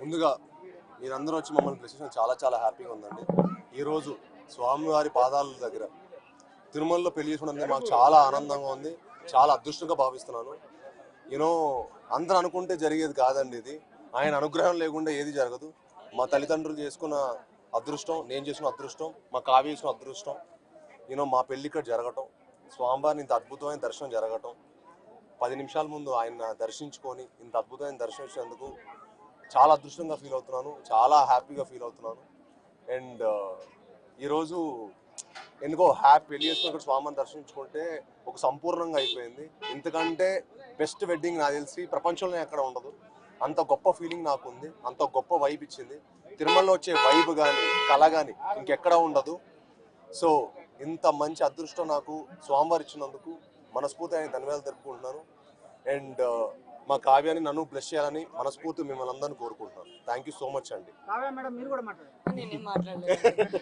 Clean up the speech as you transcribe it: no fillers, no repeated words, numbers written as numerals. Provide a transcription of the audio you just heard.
ముందుగా మీరందరూ వచ్చి మమ్మల్ని బ్లెస్ చేసిన చాలా చాలా హ్యాపీగా ఉందండి. ఈరోజు స్వామివారి పాదాల దగ్గర తిరుమలలో పెళ్లి చేసుకున్నందుకు మాకు చాలా ఆనందంగా ఉంది, చాలా అదృష్టంగా భావిస్తున్నాను. యూనో అందరూ అనుకుంటే జరిగేది కాదండి ఇది. ఆయన అనుగ్రహం లేకుండా ఏది జరగదు. మా తల్లిదండ్రులు చేసుకున్న అదృష్టం, నేను చేసుకున్న అదృష్టం, మా కావ్య చేసుకున్న అదృష్టం, మా పెళ్లి ఇక్కడ జరగటం, స్వామివారిని ఇంత అద్భుతమైన దర్శనం జరగటం, 10 నిమిషాల ముందు ఆయన దర్శించుకొని ఇంత అద్భుతమైన దర్శనం ఇచ్చినందుకు చాలా అదృష్టంగా ఫీల్ అవుతున్నాను, చాలా హ్యాపీగా ఫీల్ అవుతున్నాను. అండ్ ఈరోజు ఎందుకో పెళ్లి చేసుకుని స్వామిని దర్శించుకుంటే ఒక సంపూర్ణంగా అయిపోయింది. ఇంతకంటే బెస్ట్ వెడ్డింగ్ నాకు తెలిసి ప్రపంచంలో ఎక్కడ ఉండదు. అంత గొప్ప ఫీలింగ్ నాకు ఉంది, అంత గొప్ప వైబ్ ఇచ్చింది. తిరుమలలో వచ్చే వైబ్ కానీ కళ కానీ ఇంకెక్కడ ఉండదు. సో ఇంత మంచి అదృష్టం నాకు స్వామివారు ఇచ్చినందుకు మనస్ఫూర్తి ఆయన ధన్యవాదాలు తెలుపుకుంటున్నాను. అండ్ మా కావ్యాన్ని నన్ను బ్లెస్ చేయాలని మనస్ఫూర్తి మిమ్మల్ని అందరినీ కోరుకుంటున్నాను. థ్యాంక్ యూ సో మచ్ అండి. కావ్య మేడం మీరు కూడా మాట్లాడండి. నేనేం మాట్లాడలేదు.